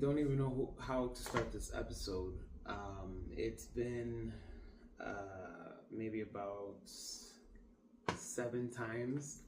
don't even know how to start this episode. It's been maybe about 9 times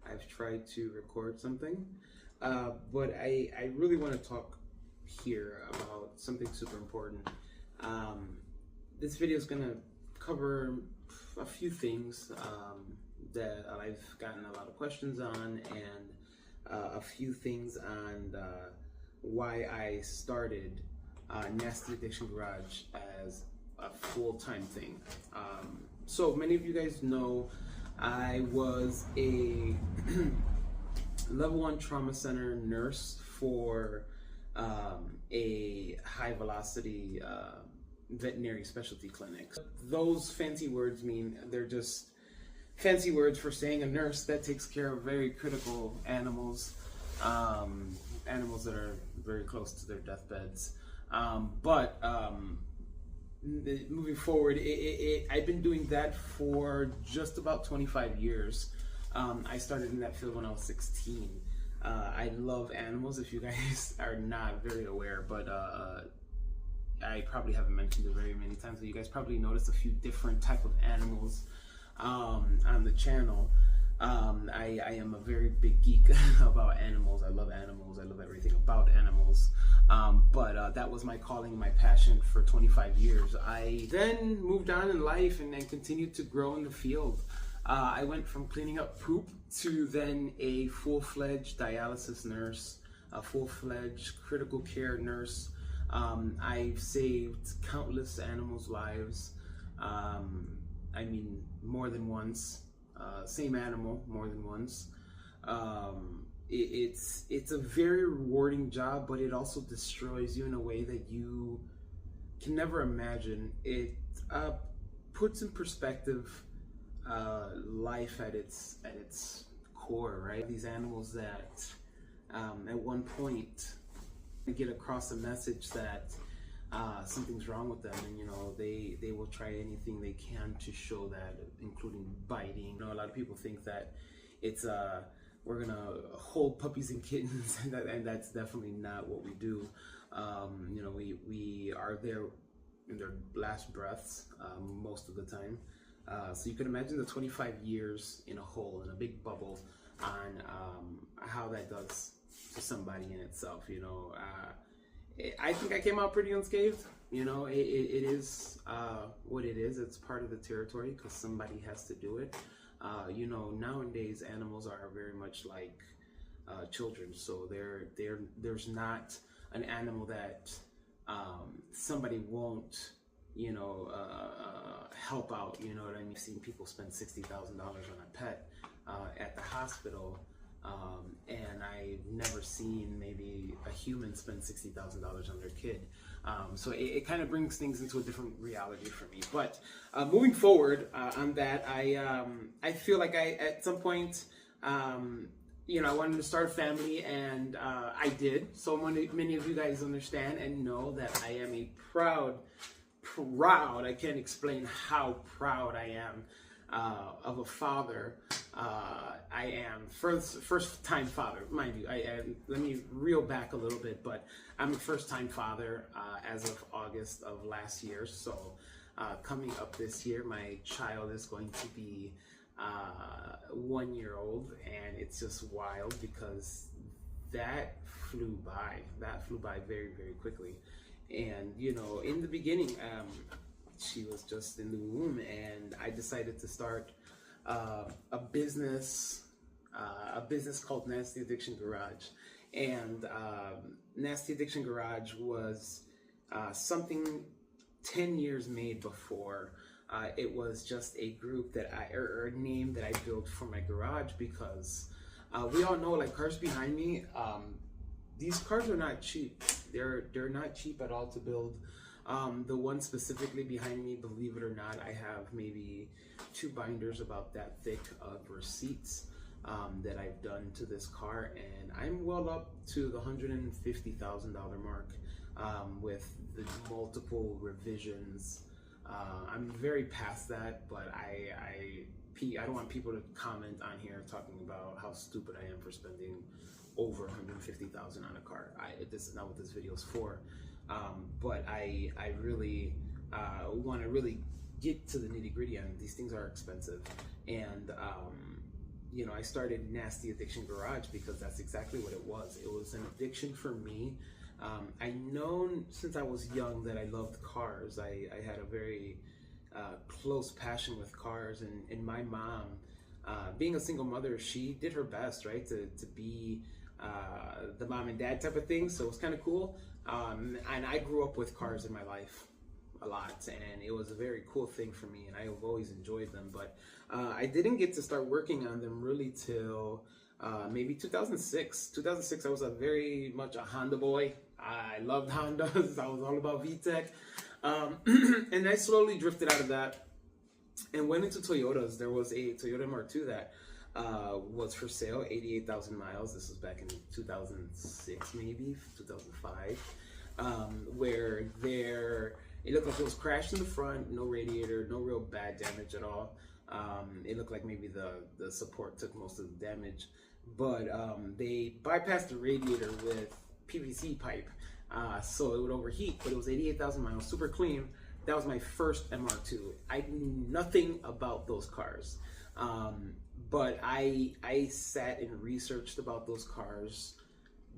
I've tried to record something, but I really want to talk here about something super important. This video is going to cover a few things that I've gotten a lot of questions on, and a few things on why I started Nasty Addiction Garage as a full-time thing. So many of you guys know I was a level 1 trauma center nurse for a high velocity veterinary specialty clinic. Those fancy words mean they're just fancy words for saying a nurse that takes care of very critical animals, animals that are very close to their deathbeds. Moving forward, I've been doing that for just about 25 years. I started in that field when I was 16. I love animals, if you guys are not very aware, but I probably haven't mentioned it very many times, but you guys probably noticed a few different type of animals on the channel. I am a very big geek about animals. I love animals. I love everything about animals. But that was my calling, my passion for 25 years. I then moved on in life and then continued to grow in the field. I went from cleaning up poop to then a full-fledged dialysis nurse, a full-fledged critical care nurse. I've saved countless animals' lives. I mean, more than once. Same animal more than once. It's a very rewarding job, but it also destroys you in a way that you can never imagine. It puts in perspective life at its core, right? These animals that at one point get across a message that something's wrong with them, and they will try anything they can to show that, including biting. A lot of people think that it's we're gonna hold puppies and kittens, and that's definitely not what we do. We are there in their last breaths most of the time. So you can imagine the 25 years in a hole, in a big bubble, on how that does to somebody in itself. I think I came out pretty unscathed. It is what it is. It's part of the territory because somebody has to do it. Nowadays animals are very much like children. So there's not an animal that somebody won't help out. You know what I mean? I've seen people spend $60,000 on a pet at the hospital. And I've never seen maybe a human spend $60,000 on their kid. So it kind of brings things into a different reality for me. But moving forward on that, I feel like at some point, I wanted to start a family, and I did. So many of you guys understand and know that I am a proud, I can't explain how proud I am of a father. I am first time father, mind you. Let me reel back a little bit, but I'm a first time father as of August of last year. So coming up this year, my child is going to be 1 year old, and it's just wild because that flew by very, very quickly. And in the beginning, she was just in the womb, and I decided to start a business called Nasty Addiction Garage. And Nasty Addiction Garage was something 10 years made before. It was just a group or a name that I built for my garage, because we all know, like, cars behind me, these cars are not cheap. They're not cheap at all to build. The one specifically behind me, believe it or not, I have maybe 2 binders about that thick of receipts that I've done to this car, and I'm well up to the $150,000 mark with the multiple revisions. I'm very past that, but I don't want people to comment on here talking about how stupid I am for spending over 150,000 on a car. This is not what this video is for, but I really want to really get to the nitty gritty on these things. Are expensive, and you know, I started Nasty Addiction Garage because that's exactly what it was. It was an addiction for me. I known since I was young that I loved cars. I had a very close passion with cars, and my mom, being a single mother, she did her best, right, to be the mom and dad type of thing. So it was kind of cool. And I grew up with cars in my life a lot, and it was a very cool thing for me, and I've always enjoyed them. But I didn't get to start working on them really till maybe 2006. 2006, I was very much a Honda boy. I loved Hondas. I was all about VTEC. And I slowly drifted out of that and went into Toyotas. There was a Toyota MR2 that was for sale, 88,000 miles. This was back in 2006, maybe 2005, where it looked like it was crashed in the front, no radiator, no real bad damage at all. It looked like maybe the support took most of the damage, but they bypassed the radiator with PVC pipe, so it would overheat. But it was 88,000 miles, super clean. That was my first MR2. I knew nothing about those cars, but I sat and researched about those cars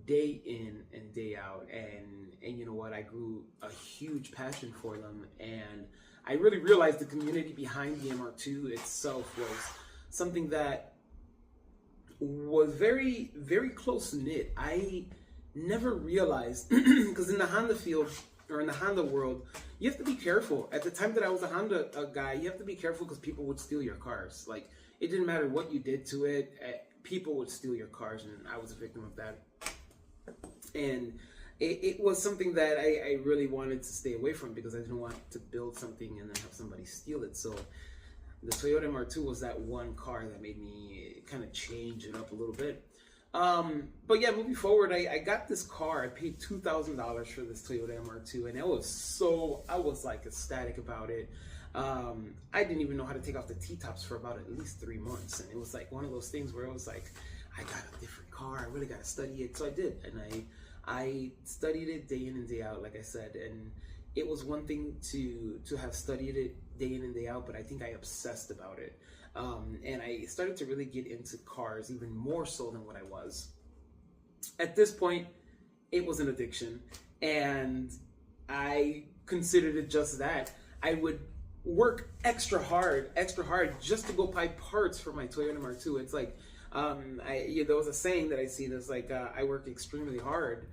day in and day out, and you know what, I grew a huge passion for them, and I really realized the community behind the MR2 itself was something that was very, very close knit. I never realized, because in the Honda field, or in the Honda world, you have to be careful. At the time that I was a Honda guy, you have to be careful because people would steal your cars. Like, it didn't matter what you did to it, people would steal your cars, and I was a victim of that. And it was something that I really wanted to stay away from, because I didn't want to build something and then have somebody steal it. So the Toyota MR2 was that one car that made me kind of change it up a little bit. But yeah, moving forward, I got this car. I paid $2,000 for this Toyota MR2, and I was like ecstatic about it. I didn't even know how to take off the T-tops for about at least 3 months, and it was like one of those things where it was like, I got a different car, I really got to study it. So I did, and I studied it day in and day out, like I said, and it was one thing to have studied it day in and day out, but I think I obsessed about it. And I started to really get into cars even more so than what I was. At this point, it was an addiction, and I considered it just that. I would work extra hard just to go buy parts for my Toyota MR2. It's like, there was a saying that I see that's like, I work extremely hard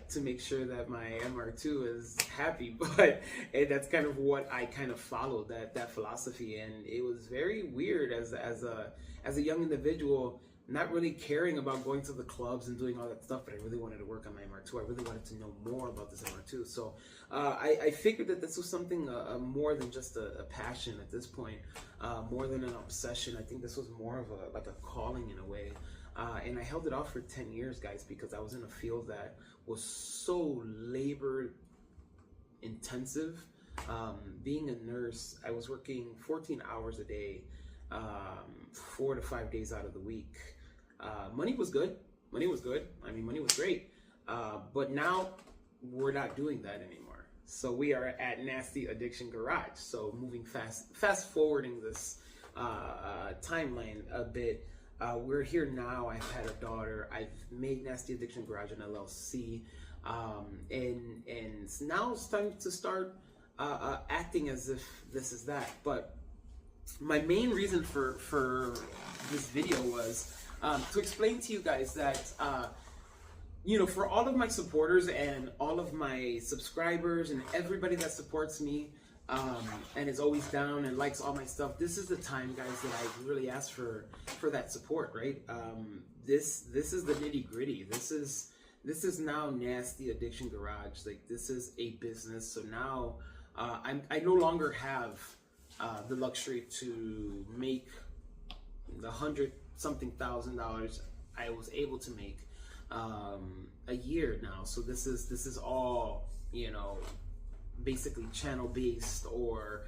to make sure that my MR2 is happy, but that's kind of what I kind of followed, that philosophy. And it was very weird as a young individual, not really caring about going to the clubs and doing all that stuff, but I really wanted to work on my MR2. I really wanted to know more about this MR2. So I figured that this was something more than just a passion at this point, more than an obsession. I think this was more of a calling in a way. And I held it off for 10 years, guys, because I was in a field that was so labor intensive. Being a nurse, I was working 14 hours a day, 4 to 5 days out of the week. Money was good. Money was good. I mean, money was great. But now we're not doing that anymore. So we are at Nasty Addiction Garage. So moving fast forwarding this timeline a bit. We're here now. I've had a daughter. I've made Nasty Addiction Garage an LLC, and now it's time to start acting as if this is that. But my main reason for this video was to explain to you guys that for all of my supporters and all of my subscribers and everybody that supports me, and is always down and likes all my stuff, this is the time, guys, that I really ask for that support, right? This is the nitty gritty. This is now Nasty Addiction Garage. Like, this is a business. So now I no longer have the luxury to make the $100-something thousand I was able to make a year now. So this is all, basically channel based, or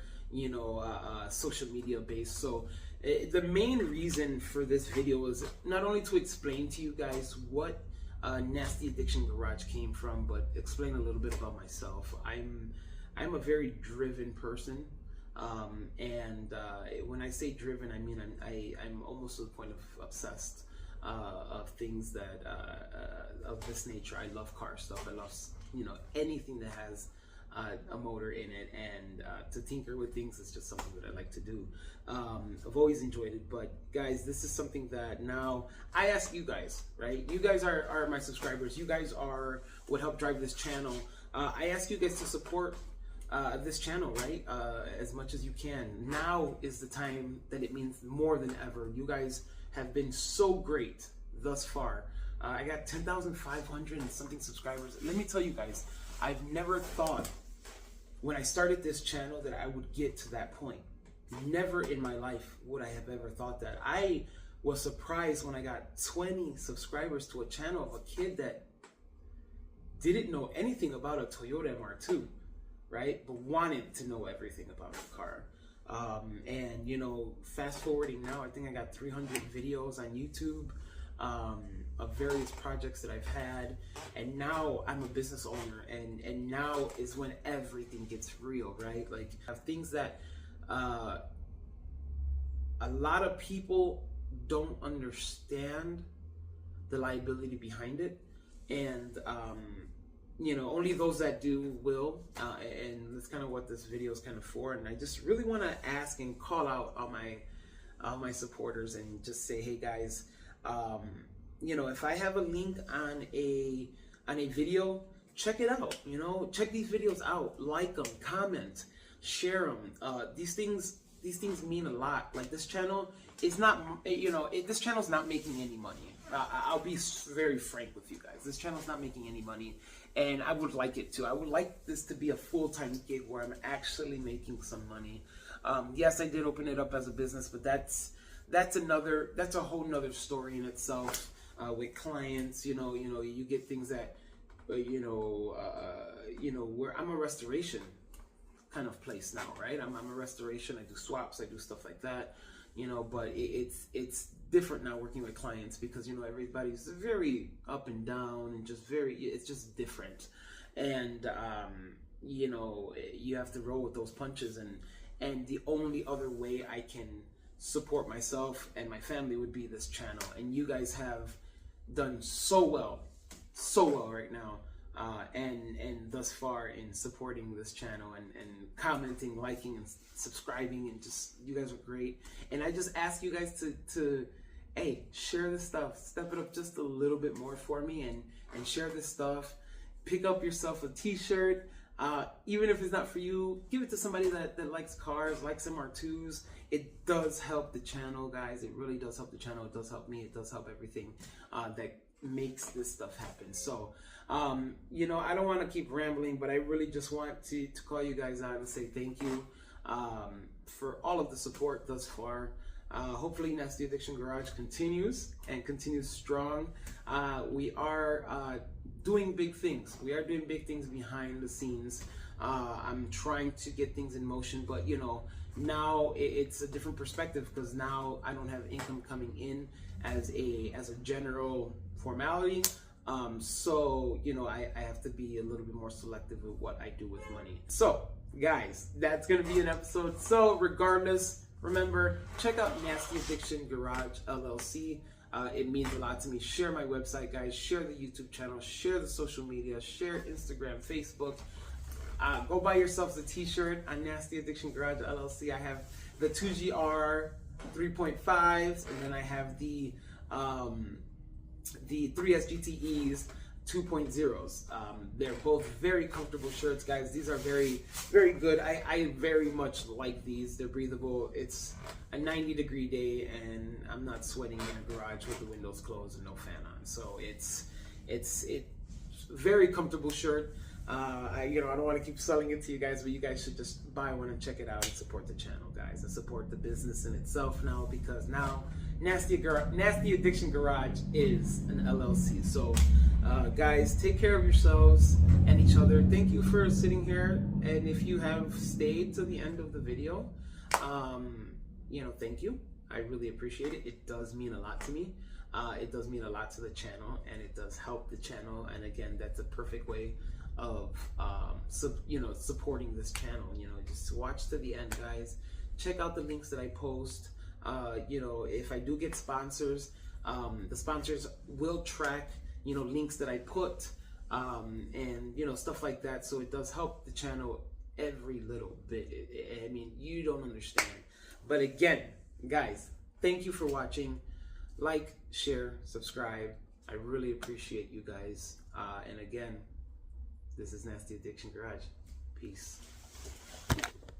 social media based. So the main reason for this video is not only to explain to you guys what Nasty Addiction Garage came from, but explain a little bit about myself. I'm a very driven person, and when I say driven, I mean I'm almost to the point of obsessed of things that of this nature. I love car stuff. I love anything that has a motor in it, and to tinker with things is just something that I like to do. I've always enjoyed it, but guys, this is something that now I ask you guys, right? You guys are my subscribers. You guys are what help drive this channel. I ask you guys to support this channel, right? As much as you can. Now is the time that it means more than ever. You guys have been so great thus far. I got 10,500 and something subscribers. Let me tell you guys, I've never thought when I started this channel that I would get to that point. Never in my life would I have ever thought that. I was surprised when I got 20 subscribers to a channel of a kid that didn't know anything about a Toyota MR2, right? But wanted to know everything about the car. And fast forwarding now, I think I got 300 videos on YouTube of various projects that I've had, and now I'm a business owner, and now is when everything gets real, right? Like, I have things that a lot of people don't understand the liability behind it, and only those that do will, and that's kind of what this video is kind of for. And I just really want to ask and call out all my supporters and just say, hey guys, if I have a link on a video, check it out. Check these videos out, like them, comment, share them. These things mean a lot. Like, this channel is not, this channel's not making any money. I'll be very frank with you guys. This channel's not making any money, and I would like it to. I would like this to be a full-time gig where I'm actually making some money. Yes, I did open it up as a business, but that's a whole nother story in itself. With clients, you get things that, where I'm a restoration kind of place now, right? I'm a restoration. I do swaps, I do stuff like that, but it's different now working with clients because, everybody's very up and down and it's just different. And, you have to roll with those punches, and the only other way I can support myself and my family would be this channel. And you guys have done so well right now, and thus far in supporting this channel and commenting, liking, and subscribing, and just, you guys are great. And I just ask you guys to hey, share this stuff, step it up just a little bit more for me, and share this stuff. Pick up yourself a t-shirt, even if it's not for you, give it to somebody that likes cars, likes MR2s. It does help the channel, guys. It really does help the channel. It does help me. It does help everything that makes this stuff happen. So, I don't want to keep rambling, but I really just want to call you guys out and say thank you for all of the support thus far. Hopefully Nasty Addiction Garage continues strong. We are doing big things. We are doing big things behind the scenes. I'm trying to get things in motion, but now it's a different perspective because now I don't have income coming in as a general formality. So I have to be a little bit more selective with what I do with money. So guys, that's gonna be an episode. So regardless, remember, check out Nasty Addiction Garage LLC. It means a lot to me. Share my website, guys. Share the YouTube channel. Share the social media. Share Instagram, Facebook. Go buy yourselves a t-shirt on Nasty Addiction Garage LLC. I have the 2GR 3.5s, and then I have the 3S GTEs 2.0s. They're both very comfortable shirts, guys. These are very, very good. I very much like these. They're breathable. It's a 90-degree day, and I'm not sweating in a garage with the windows closed and no fan on. So it's very comfortable shirt. I don't want to keep selling it to you guys, but you guys should just buy one and check it out and support the channel, guys, and support the business in itself now, because now Nasty Addiction Garage is an LLC. So Guys, take care of yourselves and each other. Thank you for sitting here, and if you have stayed to the end of the video, thank you. I really appreciate it. It does mean a lot to me. It does mean a lot to the channel, and it does help the channel. And again, that's a perfect way of supporting this channel. Just watch to the end, guys. Check out the links that I post. If I do get sponsors, the sponsors will track links that I put, and stuff like that. So it does help the channel every little bit. I mean, you don't understand. But again, guys, thank you for watching. Like, share, subscribe. I really appreciate you guys. And again, this is Nasty Addiction Garage. Peace.